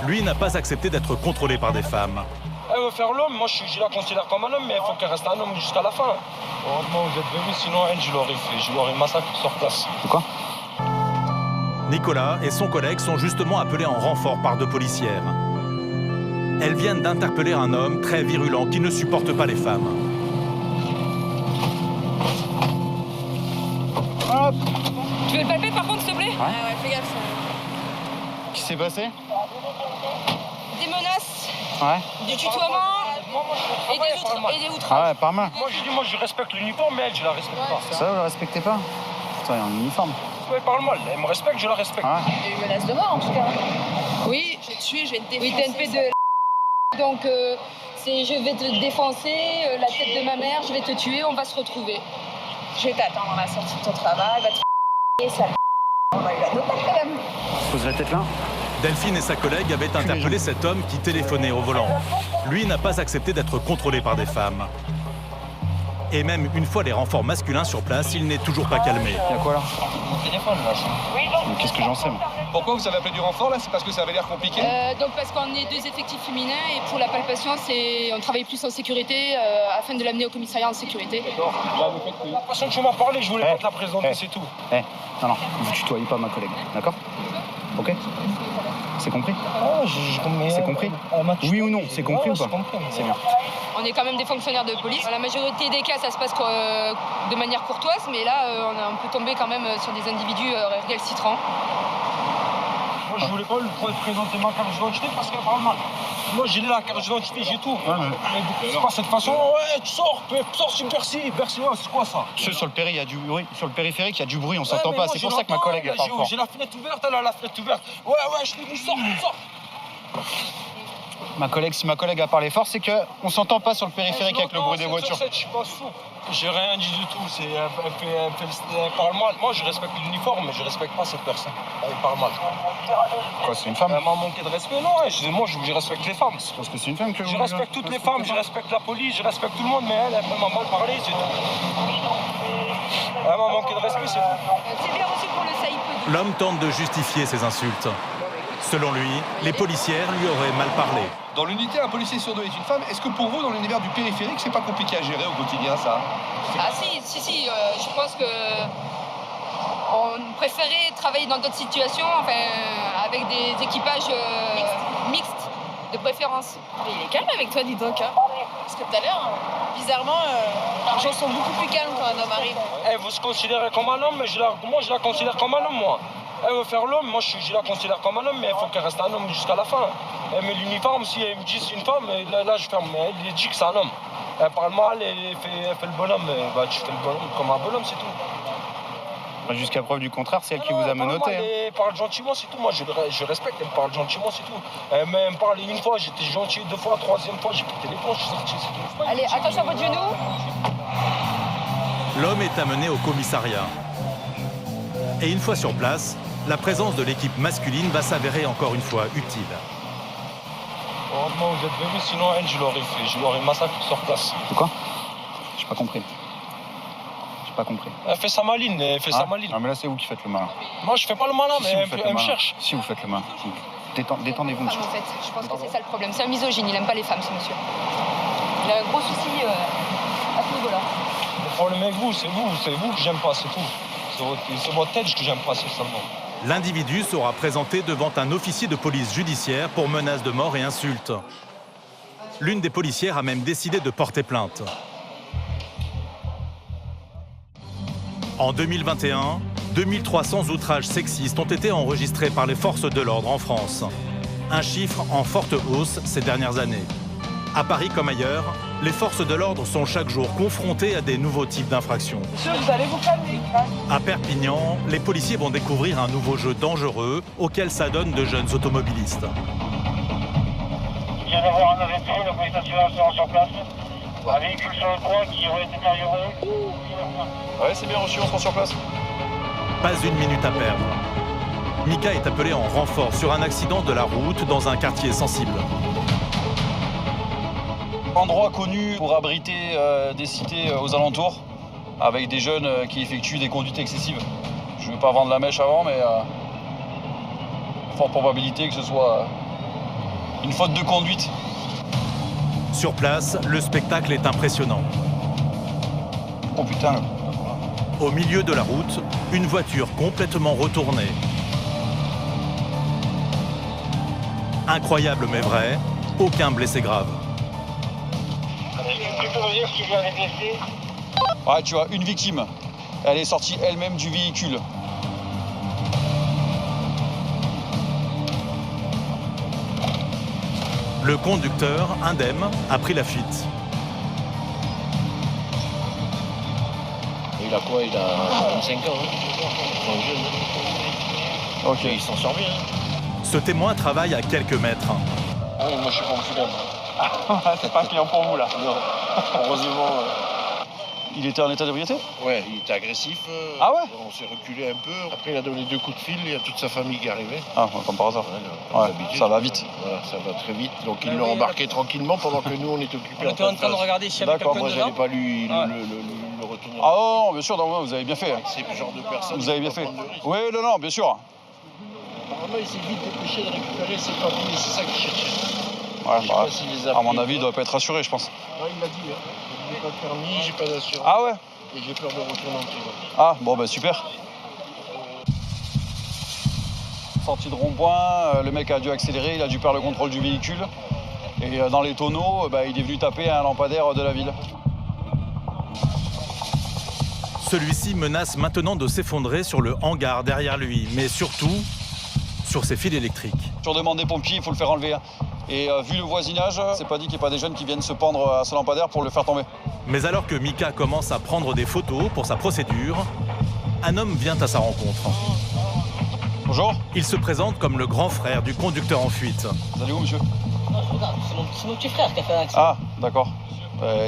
Lui n'a pas accepté d'être contrôlé par des femmes. Elle veut faire l'homme, moi je la considère comme un homme, mais il faut qu'elle reste un homme jusqu'à la fin. Heureusement vous êtes venus, sinon elle, je l'aurais fait, je l'aurais massacré sur place. Quoi? Nicolas et son collègue sont justement appelés en renfort par deux policières. Elles viennent d'interpeller un homme très virulent qui ne supporte pas les femmes. Hop. Tu veux le palper par contre, s'il te plaît? Ouais, fais gaffe. Qu'est-ce qui s'est passé? Des menaces, Ouais. du tutoiement et des outrages. Ah ouais, pas mal. Moi je respecte l'uniforme, mais elle, je la respecte pas. Ça, vous le respectez pas? Putain, il y a un uniforme. Ouais, parle-moi, elle me respecte, je la respecte. Ah. Il y a eu menace de mort en tout cas. Oui, je vais te tuer, je vais te défoncer. Oui, TNP de donc c'est je vais te défoncer, la tête de ma mère, je vais te tuer, on va se retrouver. Je vais t'attendre à la sortie de ton travail, va te ça. On va lui la noter quand même. Pose la tête là. Delphine et sa collègue avaient interpellé cet homme qui téléphonait au volant. Lui n'a pas accepté d'être contrôlé par des femmes. Et même une fois les renforts masculins sur place, il n'est toujours pas calmé. Il y a quoi là? Mon téléphone là. Mais qu'est-ce que j'en sais moi? Pourquoi vous avez appelé du renfort là? C'est parce que ça avait l'air compliqué? Donc parce qu'on est deux effectifs féminins et pour la palpation, on travaille plus en sécurité afin de l'amener au commissariat en sécurité. La personne que tu m'as parlé, je voulais pas te la présenter, c'est tout. Non, vous tutoyez pas ma collègue, d'accord? Ok? C'est compris? C'est compris? Oui ou non? C'est compris ou pas? C'est bien. On est quand même des fonctionnaires de police. Dans la majorité des cas, ça se passe de manière courtoise, mais là, on peut tomber quand même sur des individus récalcitrants. Moi, je voulais pas lui présenter ma carte d'identité parce qu'elle parle mal. Moi, j'ai la carte d'identité, j'ai tout. Mais c'est pas cette façon. Ouais, tu sors sur Bercy. Bercy, ouais, c'est quoi ça? Sur le péri, il y a du bruit. Sur le périphérique, il y a du bruit, on s'entend pas. Moi, C'est pour ça que ma collègue elle parle fort. J'ai la fenêtre ouverte, elle a la fenêtre ouverte. Ouais, je te dis, sors. Ma collègue, si ma collègue a parlé fort, c'est qu'on s'entend pas sur le périphérique avec le bruit des voitures. Je suis pas fou. J'ai rien dit du tout. Elle parle mal. Moi, je respecte l'uniforme, mais je respecte pas cette personne. Elle parle mal. Quoi, c'est une femme? Elle m'a manqué de respect. Non, moi, je respecte les femmes. Parce que c'est une femme que Je respecte toutes les femmes, je respecte la police, je respecte tout le monde, mais elle m'a mal parlé, c'est tout. Elle m'a manqué de respect, c'est tout. C'est bien aussi pour le SAIP. L'homme tente de justifier ses insultes. Selon lui, les policières lui auraient mal parlé. Dans l'unité, un policier sur deux est une femme. Est-ce que pour vous, dans l'univers du périphérique, c'est pas compliqué à gérer au quotidien, ça? Ah si, je pense que on préférait travailler dans d'autres situations, avec des équipages mixtes, de préférence. Mais il est calme avec toi, dis donc. Hein. Parce que tout à l'heure, bizarrement, les gens sont beaucoup plus calmes quand un homme arrive. Elle veut se considérer comme un homme, mais moi je la considère comme un homme, moi. Elle veut faire l'homme, moi je la considère comme un homme, mais il faut qu'elle reste un homme jusqu'à la fin. Elle met l'uniforme, si elle me dit c'est une femme, là je ferme, mais elle dit que c'est un homme. Elle parle mal, elle fait le bonhomme, tu fais le bonhomme comme un bonhomme, c'est tout. Jusqu'à preuve du contraire, c'est elle qui vous a menotté. Elle parle gentiment, c'est tout. Moi, je respecte, elle me parle gentiment, c'est tout. Elle me parle une fois, j'étais gentil, deux fois, troisième fois, j'ai pété les plombs, je suis sorti, c'est tout. Allez, attention à votre genou. L'homme est amené au commissariat. Et une fois sur place, la présence de l'équipe masculine va s'avérer encore une fois utile. Heureusement, vous êtes venus, sinon elle, je l'aurais fait. Je l'aurais massacré sur place. De quoi? J'ai pas compris. Pas compris. Elle fait sa maline, sa maline. Ah, mais là, c'est vous qui faites le malin. Moi, je fais pas le malin, mais elle me cherche. Si vous faites le malin. Détendez-vous, monsieur. En fait, je pense que c'est ça le problème. C'est un misogyne, il aime pas les femmes, ce monsieur. Il a un gros souci à ce niveau-là. Le problème avec vous, c'est vous que j'aime pas, c'est tout. C'est votre tête que j'aime pas, c'est seulement. L'individu sera présenté devant un officier de police judiciaire pour menaces de mort et insultes. L'une des policières a même décidé de porter plainte. En 2021, 2300 outrages sexistes ont été enregistrés par les forces de l'ordre en France. Un chiffre en forte hausse ces dernières années. À Paris comme ailleurs, les forces de l'ordre sont chaque jour confrontées à des nouveaux types d'infractions. Monsieur, vous allez vous calmer. À Perpignan, les policiers vont découvrir un nouveau jeu dangereux auquel s'adonnent de jeunes automobilistes. Il vient d'avoir un arrêt de feu, la police nationale sera sur place. Un véhicule sur le toit qui aurait été détérioré. Ouais, c'est bien reçu, on se rend sur place. Pas une minute à perdre. Mika est appelé en renfort sur un accident de la route dans un quartier sensible. Endroit connu pour abriter des cités aux alentours, avec des jeunes qui effectuent des conduites excessives. Je ne veux pas vendre la mèche avant, mais forte probabilité que ce soit une faute de conduite. Sur place, le spectacle est impressionnant. Oh putain. Au milieu de la route, une voiture complètement retournée. Incroyable mais vrai, aucun blessé grave. Tu peux me dire s'il y a des blessés? Ouais, tu vois, une victime. Elle est sortie elle-même du véhicule. Le conducteur, indemne, a pris la fuite. Il a quoi? Il a 25 ans. Il est jeune. Ok. Il s'en sort bien. Ce témoin travaille à quelques mètres. Ah oui, moi je suis pas fidèle. C'est pas client pour vous là. Non. Heureusement. Il était en état d'ébriété? Ouais, il était agressif. Ah ouais? On s'est reculé un peu. Après, il a donné 2 coups de fil. Il y a toute sa famille qui est arrivée. Ah, comme par hasard. Ouais, ça va vite. Voilà, ça va très vite. Donc ils l'ont embarqué tranquillement pendant que nous on était occupés. On était en train de regarder s'il y avait D'accord, quelqu'un Moi, j'allais dedans. pas lui Ouais. le retourner. Ah non, bien sûr, non, vous avez bien fait. C'est le genre de personne. Vous avez bien fait. Oui, non, bien sûr. Apparemment, il s'est vite dépêché de récupérer ses papiers. C'est ça qu'il cherchait. Ouais, Je sais bah, pas s'il les a à mon pris avis, ou il pas. doit pas être rassuré, je pense. Ouais, il l'a dit. Hein. J'ai pas de permis, j'ai pas d'assurance. Ah ouais? Et j'ai peur de retourner en prison. Ah, bon, bah super. Sortie de rond-point, le mec a dû accélérer, il a dû perdre le contrôle du véhicule. Et dans les tonneaux, bah, il est venu taper un lampadaire de la ville. Celui-ci menace maintenant de s'effondrer sur le hangar derrière lui, mais surtout sur ses fils électriques. Sur demande des pompiers, il faut le faire enlever. Hein. Et vu le voisinage, c'est pas dit qu'il n'y ait pas des jeunes qui viennent se pendre à ce lampadaire pour le faire tomber. Mais alors que Mika commence à prendre des photos pour sa procédure, un homme vient à sa rencontre. Bonjour, Il se présente comme le grand frère du conducteur en fuite. vous allez où, monsieur? C'est mon petit frère qui a fait un accident. Ah, d'accord.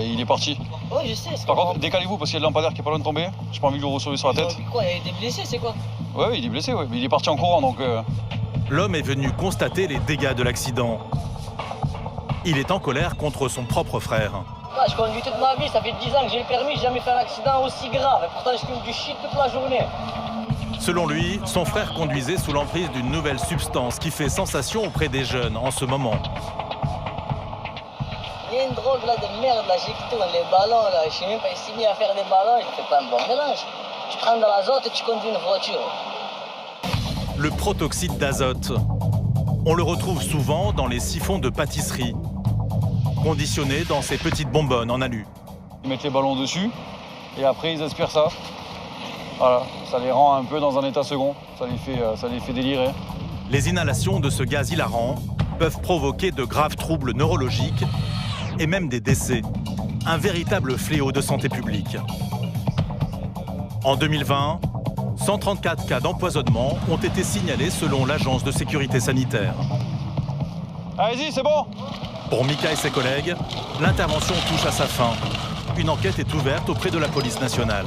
Il est parti. Oui, je sais. Par contre, décalez-vous parce qu'il y a le lampadaire qui est pas loin de tomber. J'ai pas envie de le recevoir sur la tête. Quoi, il y a des blessés, c'est quoi? Ouais, il est blessé, ouais. Mais il est parti en courant, donc... L'homme est venu constater les dégâts de l'accident. Il est en colère contre son propre frère. Ah, je conduis toute ma vie, ça fait 10 ans que j'ai le permis, j'ai jamais fait un accident aussi grave. Et pourtant, je fume du shit toute la journée. Selon lui, son frère conduisait sous l'emprise d'une nouvelle substance qui fait sensation auprès des jeunes en ce moment. Il y a une drogue là de merde, là, j'ai quitté les ballons, là. Je sais même pas, il s'est mis à faire des ballons, il fait pas un bon mélange. Tu prends de l'azote et tu conduis une voiture. Le protoxyde d'azote. On le retrouve souvent dans les siphons de pâtisserie, conditionnés dans ces petites bonbonnes en alu. Ils mettent les ballons dessus et après ils aspirent ça. Voilà, ça les rend un peu dans un état second, ça les fait délirer. Les inhalations de ce gaz hilarant peuvent provoquer de graves troubles neurologiques et même des décès. Un véritable fléau de santé publique. En 2020, 134 cas d'empoisonnement ont été signalés selon l'Agence de sécurité sanitaire. Allez-y, c'est bon! Pour Mika et ses collègues, l'intervention touche à sa fin. Une enquête est ouverte auprès de la police nationale.